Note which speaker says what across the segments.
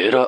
Speaker 1: 13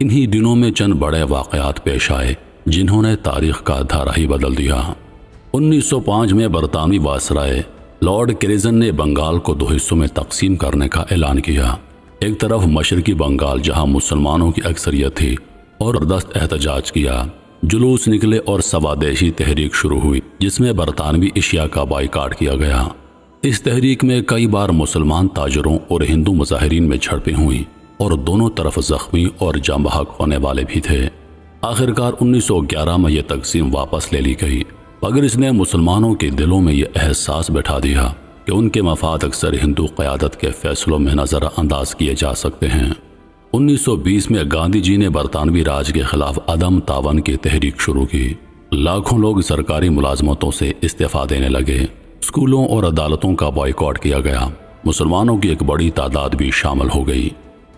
Speaker 2: انہی دنوں میں چند بڑے واقعات پیش آئے جنہوں نے تاریخ کا دھارا ہی بدل دیا۔ 1905 میں برطانوی وائسرائے لارڈ کریزن نے بنگال کو 2 حصوں میں تقسیم کرنے کا اعلان کیا۔ ایک طرف مشرقی بنگال جہاں مسلمانوں کی اکثریت تھی اور زبردست احتجاج کیا، جلوس نکلے اور سوادیشی تحریک شروع ہوئی جس میں برطانوی اشیاء کا بائیکاٹ کیا گیا۔ اس تحریک میں کئی بار مسلمان تاجروں اور ہندو مظاہرین میں جھڑپیں ہوئیں اور دونوں طرف زخمی اور جاں بحق ہونے والے بھی تھے۔ آخرکار 1911 میں یہ تقسیم واپس لے لی گئی، مگر اس نے مسلمانوں کے دلوں میں یہ احساس بٹھا دیا کہ ان کے مفاد اکثر ہندو قیادت کے فیصلوں میں نظر انداز کیے جا سکتے ہیں۔ 1920 میں گاندھی جی نے برطانوی راج کے خلاف عدم تعاون کی تحریک شروع کی۔ لاکھوں لوگ سرکاری ملازمتوں سے استعفیٰ دینے لگے، اسکولوں اور عدالتوں کا بائیکاٹ کیا گیا، مسلمانوں کی ایک بڑی تعداد بھی شامل ہو گئی۔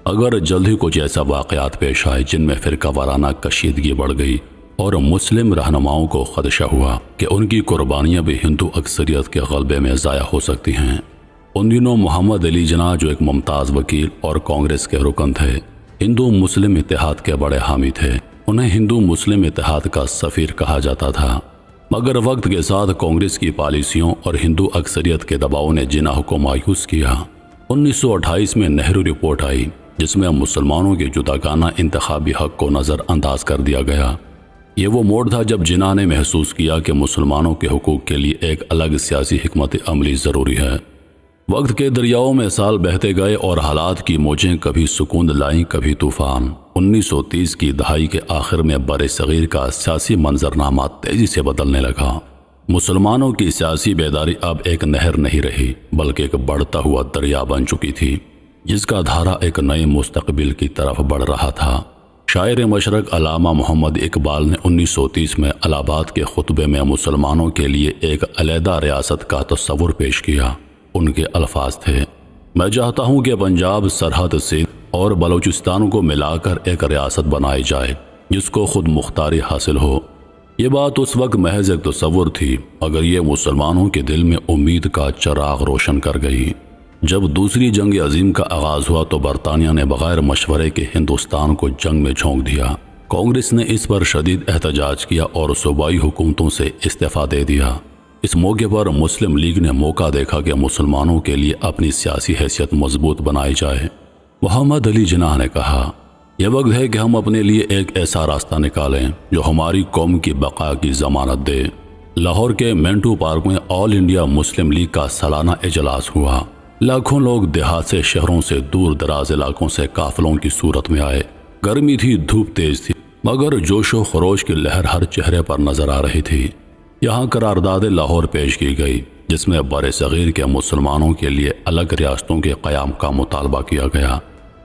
Speaker 2: اگر جلد ہی کچھ ایسا واقعات پیش آئے جن میں فرقہ وارانہ کشیدگی بڑھ گئی اور مسلم رہنماؤں کو خدشہ ہوا کہ ان کی قربانیاں بھی ہندو اکثریت کے غلبے میں ضائع ہو سکتی ہیں۔ ان دنوں محمد علی جناح جو ایک ممتاز وکیل اور کانگریس کے رکن تھے، ہندو مسلم اتحاد کے بڑے حامی تھے۔ انہیں ہندو مسلم اتحاد کا سفیر کہا جاتا تھا، مگر وقت کے ساتھ کانگریس کی پالیسیوں اور ہندو اکثریت کے دباؤ نے جناح کو مایوس کیا۔ 1928 میں نہرو رپورٹ آئی جس میں مسلمانوں کے جداگانہ انتخابی حق کو نظر انداز کر دیا گیا۔ یہ وہ موڑ تھا جب جناح نے محسوس کیا کہ مسلمانوں کے حقوق کے لیے ایک الگ سیاسی حکمت عملی ضروری ہے۔ وقت کے دریاؤں میں سال بہتے گئے اور حالات کی موجیں کبھی سکون لائیں کبھی طوفان۔ 1930 کی دہائی کے آخر میں بر صغیر کا سیاسی منظرنامہ تیزی سے بدلنے لگا۔ مسلمانوں کی سیاسی بیداری اب ایک نہر نہیں رہی بلکہ ایک بڑھتا ہوا دریا بن چکی تھی جس کا دھارا ایک نئے مستقبل کی طرف بڑھ رہا تھا۔ شاعر مشرق علامہ محمد اقبال نے 1930 میں الہ آباد کے خطبے میں مسلمانوں کے لیے ایک علیحدہ ریاست کا تصور پیش کیا۔ ان کے الفاظ تھے، میں چاہتا ہوں کہ پنجاب، سرحد سندھ اور بلوچستان کو ملا کر ایک ریاست بنائی جائے جس کو خود مختاری حاصل ہو۔ یہ بات اس وقت محض ایک تصور تھی مگر یہ مسلمانوں کے دل میں امید کا چراغ روشن کر گئی۔ جب دوسری جنگ عظیم کا آغاز ہوا تو برطانیہ نے بغیر مشورے کے ہندوستان کو جنگ میں جھونک دیا۔ کانگریس نے اس پر شدید احتجاج کیا اور صوبائی حکومتوں سے استعفیٰ دے دیا۔ اس موقع پر مسلم لیگ نے موقع دیکھا کہ مسلمانوں کے لیے اپنی سیاسی حیثیت مضبوط بنائی جائے۔ محمد علی جناح نے کہا، یہ وقت ہے کہ ہم اپنے لیے ایک ایسا راستہ نکالیں جو ہماری قوم کی بقا کی ضمانت دے۔ لاہور کے منٹو پارک میں آل انڈیا مسلم لیگ کا سالانہ اجلاس ہوا۔ لاکھوں لوگ دیہات سے، شہروں سے، دور دراز علاقوں سے قافلوں کی صورت میں آئے۔ گرمی تھی، دھوپ تیز تھی، مگر جوش و خروش کی لہر ہر چہرے پر نظر آ رہی تھی۔ یہاں قرارداد لاہور پیش کی گئی جس میں بر صغیر کے مسلمانوں کے لیے الگ ریاستوں کے قیام کا مطالبہ کیا گیا۔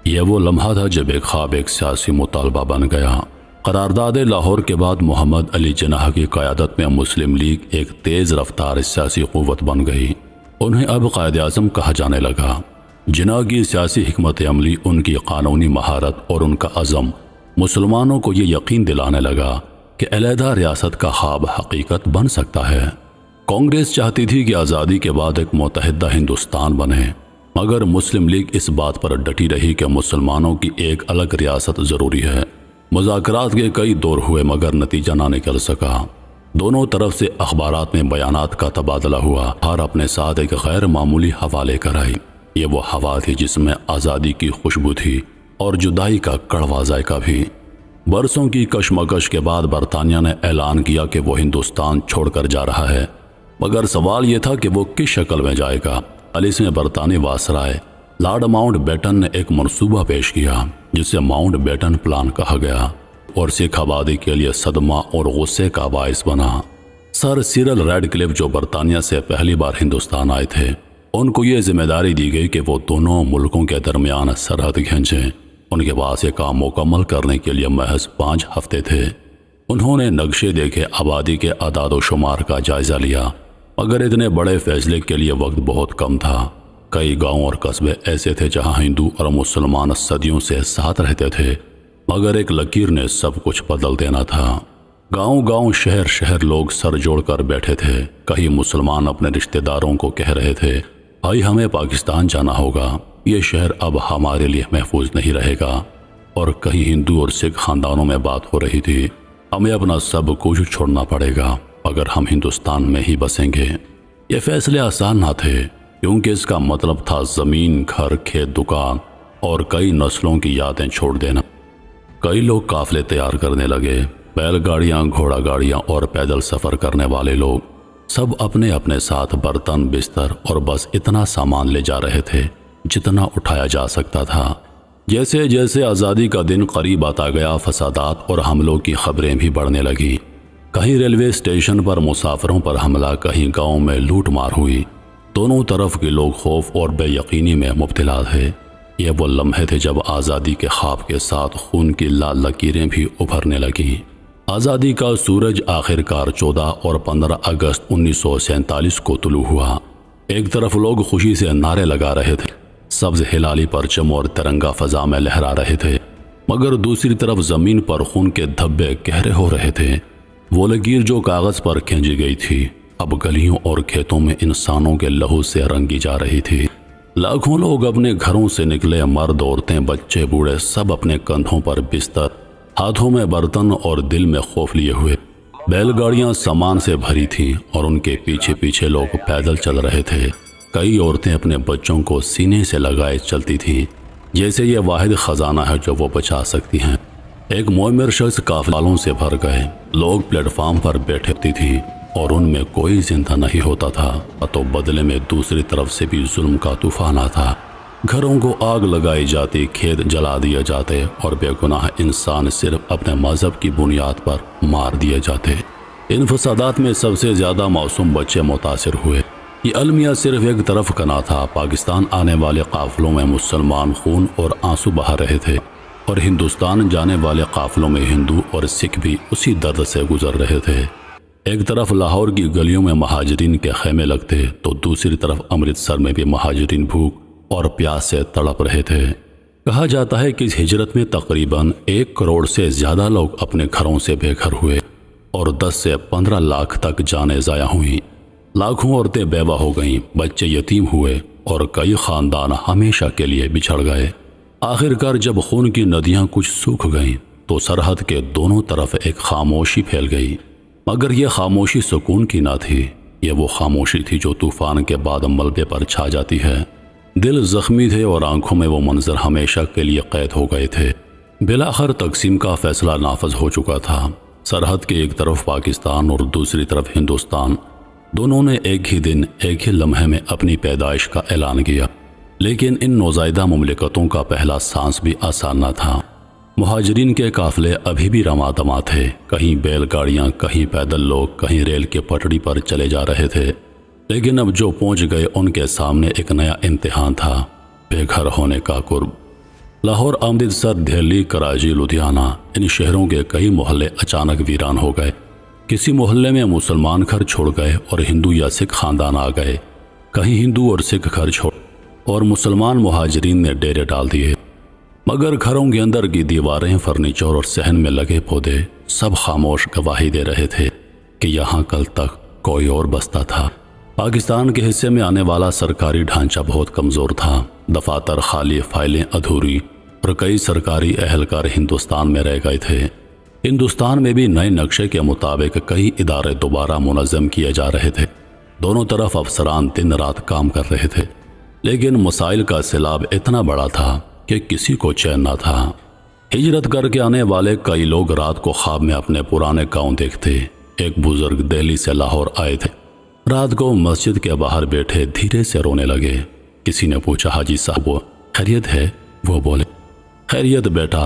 Speaker 2: یہ وہ لمحہ تھا جب ایک خواب ایک سیاسی مطالبہ بن گیا۔ قرارداد لاہور کے بعد محمد علی جناح کی قیادت میں مسلم لیگ ایک تیز رفتار سیاسی قوت بن گئی۔ انہیں اب قائد اعظم کہا جانے لگا۔ جناح کی سیاسی حکمت عملی، ان کی قانونی مہارت اور ان کا عزم مسلمانوں کو یہ یقین دلانے لگا کہ علیحدہ ریاست کا خواب حقیقت بن سکتا ہے۔ کانگریس چاہتی تھی کہ آزادی کے بعد ایک متحدہ ہندوستان بنے، مگر مسلم لیگ اس بات پر ڈٹی رہی کہ مسلمانوں کی ایک الگ ریاست ضروری ہے۔ مذاکرات کے کئی دور ہوئے مگر نتیجہ نہ نکل سکا۔ دونوں طرف سے اخبارات میں بیانات کا تبادلہ ہوا، ہر اپنے ساتھ ایک غیر معمولی ہوا لے کر آئی۔ یہ وہ ہوا تھی جس میں آزادی کی خوشبو تھی اور جدائی کا کڑوا ذائقہ بھی۔ برسوں کی کشمکش کے بعد برطانیہ نے اعلان کیا کہ وہ ہندوستان چھوڑ کر جا رہا ہے، مگر سوال یہ تھا کہ وہ کس شکل میں جائے گا۔ اس میں برطانوی وائسرائے لارڈ ماؤنٹ بیٹن نے ایک منصوبہ پیش کیا جسے ماؤنٹ بیٹن پلان کہا گیا اور سکھ آبادی کے لیے صدمہ اور غصے کا باعث بنا۔ سر سیرل ریڈ کلف جو برطانیہ سے پہلی بار ہندوستان آئے تھے، ان کو یہ ذمہ داری دی گئی کہ وہ دونوں ملکوں کے درمیان سرحد کھینچیں۔ ان کے پاس یہ کام مکمل کرنے کے لیے محض 5 ہفتے تھے۔ انہوں نے نقشے دیکھے، آبادی کے اعداد و شمار کا جائزہ لیا، مگر اتنے بڑے فیصلے کے لیے وقت بہت کم تھا۔ کئی گاؤں اور قصبے ایسے تھے جہاں ہندو اور مسلمان صدیوں سے ساتھ رہتے تھے، مگر ایک لکیر نے سب کچھ بدل دینا تھا۔ گاؤں گاؤں، شہر شہر لوگ سر جوڑ کر بیٹھے تھے۔ کئی مسلمان اپنے رشتہ داروں کو کہہ رہے تھے، بھائی ہمیں پاکستان جانا ہوگا، یہ شہر اب ہمارے لیے محفوظ نہیں رہے گا۔ اور کہیں ہندو اور سکھ خاندانوں میں بات ہو رہی تھی، ہمیں اپنا سب کچھ چھوڑنا پڑے گا اگر ہم ہندوستان میں ہی بسیں گے۔ یہ فیصلے آسان نہ تھے، کیونکہ اس کا مطلب تھا زمین، گھر، کھیت، دکان اور کئی نسلوں کی یادیں چھوڑ دینا۔ کئی لوگ قافلے تیار کرنے لگے، بیل گاڑیاں، گھوڑا گاڑیاں اور پیدل سفر کرنے والے لوگ سب اپنے اپنے ساتھ برتن، بستر اور بس اتنا سامان لے جا رہے تھے جتنا اٹھایا جا سکتا تھا۔ جیسے جیسے آزادی کا دن قریب آتا گیا، فسادات اور حملوں کی خبریں بھی بڑھنے لگیں۔ کہیں ریلوے اسٹیشن پر مسافروں پر حملہ، کہیں گاؤں میں لوٹ مار ہوئی۔ دونوں طرف کے لوگ خوف اور بے یقینی میں مبتلا تھے۔ یہ وہ لمحے تھے جب آزادی کے خواب کے ساتھ خون کی لال لکیریں بھی ابھرنے لگیں۔ آزادی کا سورج آخرکار 14 اور 15 اگست 1947 کو طلوع ہوا۔ ایک طرف لوگ خوشی سے نعرے لگا رہے تھے، سبز ہلالی پرچم اور ترنگا فضا میں لہرا رہے تھے، مگر دوسری طرف زمین پر خون کے دھبے گہرے ہو رہے تھے۔ وہ لکیر جو کاغذ پر کھینچی گئی تھی اب گلیوں اور کھیتوں میں انسانوں کے لہو سے رنگی جا رہی تھی۔ لاکھوں لوگ اپنے گھروں سے نکلے، مرد، عورتیں، بچے، بوڑھے، سب اپنے کندھوں پر بستر، ہاتھوں میں برتن اور دل میں خوف لیے ہوئے۔ بیل گاڑیاں سامان سے بھری تھیں اور ان کے پیچھے پیچھے لوگ پیدل چل رہے تھے۔ کئی عورتیں اپنے بچوں کو سینے سے لگائے چلتی تھیں، جیسے یہ واحد خزانہ ہے جو وہ بچا سکتی ہیں۔ ایک معمر شخص قافلے والوں سے بھر گئے، لوگ پلیٹ فارم پر بیٹھے ہوتی تھی اور ان میں کوئی زندہ نہیں ہوتا تھا، تو بدلے میں دوسری طرف سے بھی ظلم کا طوفان آتا۔ گھروں کو آگ لگائی جاتی، کھیت جلا دیے جاتے اور بے گناہ انسان صرف اپنے مذہب کی بنیاد پر مار دیے جاتے۔ ان فسادات میں سب سے زیادہ معصوم بچے متاثر ہوئے۔ یہ المیہ صرف ایک طرف کا نہ تھا، پاکستان آنے والے قافلوں میں مسلمان خون اور آنسو بہا رہے تھے، اور ہندوستان جانے والے قافلوں میں ہندو اور سکھ بھی اسی درد سے گزر رہے تھے۔ ایک طرف لاہور کی گلیوں میں مہاجرین کے خیمے لگتے تو دوسری طرف امرتسر میں بھی مہاجرین بھوک اور پیاس سے تڑپ رہے تھے۔ کہا جاتا ہے کہ اس ہجرت میں تقریباً 1 کروڑ سے زیادہ لوگ اپنے گھروں سے بے گھر ہوئے اور 10 سے 15 لاکھ تک جانیں ضائع ہوئیں۔ لاکھوں عورتیں بیوہ ہو گئیں، بچے یتیم ہوئے اور کئی خاندان ہمیشہ کے لیے بچھڑ گئے۔ آخرکار جب خون کی ندیاں کچھ سوکھ گئیں تو سرحد کے دونوں طرف ایک خاموشی پھیل گئی، مگر یہ خاموشی سکون کی نہ تھی، یہ وہ خاموشی تھی جو طوفان کے بعد ملبے پر چھا جاتی ہے۔ دل زخمی تھے اور آنکھوں میں وہ منظر ہمیشہ کے لیے قید ہو گئے تھے۔ بالآخر تقسیم کا فیصلہ نافذ ہو چکا تھا۔ سرحد کے ایک طرف پاکستان اور دوسری طرف ہندوستان، دونوں نے ایک ہی دن، ایک ہی لمحے میں اپنی پیدائش کا اعلان کیا۔ لیکن ان نوزائیدہ مملکتوں کا پہلا سانس بھی آسان نہ تھا۔ مہاجرین کے قافلے ابھی بھی رواں دواں تھے، کہیں بیل گاڑیاں، کہیں پیدل لوگ، کہیں ریل کے پٹڑی پر چلے جا رہے تھے۔ لیکن اب جو پہنچ گئے ان کے سامنے ایک نیا امتحان تھا، بے گھر ہونے کا قرب۔ لاہور، امرتسر، دہلی، کراچی، لدھیانہ، ان شہروں کے کئی محلے اچانک ویران ہو گئے۔ کسی محلے میں مسلمان گھر چھوڑ گئے اور ہندو یا سکھ خاندان آ گئے، کہیں ہندو اور سکھ گھر چھوڑ اور مسلمان مہاجرین نے ڈیرے ڈال دیے۔ مگر گھروں کے اندر کی دیواریں، فرنیچر اور صحن میں لگے پودے سب خاموش گواہی دے رہے تھے کہ یہاں کل تک کوئی اور بستا تھا۔ پاکستان کے حصے میں آنے والا سرکاری ڈھانچہ بہت کمزور تھا، دفاتر خالی، فائلیں ادھوری اور کئی سرکاری اہلکار ہندوستان میں رہ گئے تھے۔ ہندوستان میں بھی نئے نقشے کے مطابق کئی ادارے دوبارہ منظم کیے جا رہے تھے۔ دونوں طرف افسران دن رات کام کر رہے تھے، لیکن مسائل کا سیلاب اتنا بڑا تھا کہ کسی کو چین نہ تھا۔ ہجرت کر کے آنے والے کئی لوگ رات کو خواب میں اپنے پرانے گاؤں دیکھتے۔ ایک بزرگ دہلی سے لاہور آئے تھے، رات کو مسجد کے باہر بیٹھے دھیرے سے رونے لگے۔ کسی نے پوچھا، حاجی صاحب خیریت ہے؟ وہ بولے، خیریت بیٹا،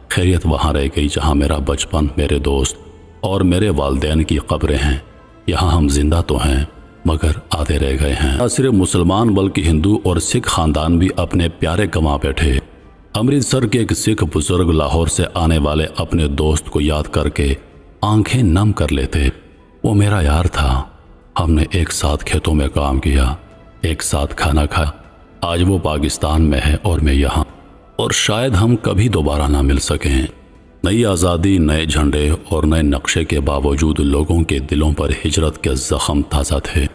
Speaker 2: خیریت وہاں رہ گئی جہاں میرا بچپن، میرے دوست اور میرے والدین کی قبریں ہیں۔ یہاں ہم زندہ تو ہیں مگر آدھے رہ گئے ہیں۔ نہ صرف مسلمان بلکہ ہندو اور سکھ خاندان بھی اپنے پیارے گنوا بیٹھے۔ امرتسر کے ایک سکھ بزرگ لاہور سے آنے والے اپنے دوست کو یاد کر کے آنکھیں نم کر لیتے۔ وہ میرا یار تھا، ہم نے ایک ساتھ کھیتوں میں کام کیا، ایک ساتھ کھانا کھایا۔ آج وہ پاکستان میں ہے اور میں یہاں، اور شاید ہم کبھی دوبارہ نہ مل سکیں۔ نئی آزادی، نئے جھنڈے اور نئے نقشے کے باوجود لوگوں کے دلوں پر ہجرت کے زخم تازہ تھے۔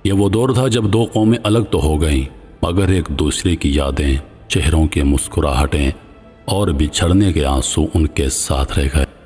Speaker 2: یہ وہ دور تھا جب دو قومیں الگ تو ہو گئیں، مگر ایک دوسرے کی یادیں، چہروں کی مسکراہٹیں اور بچھڑنے کے آنسو ان کے ساتھ رہ گئے۔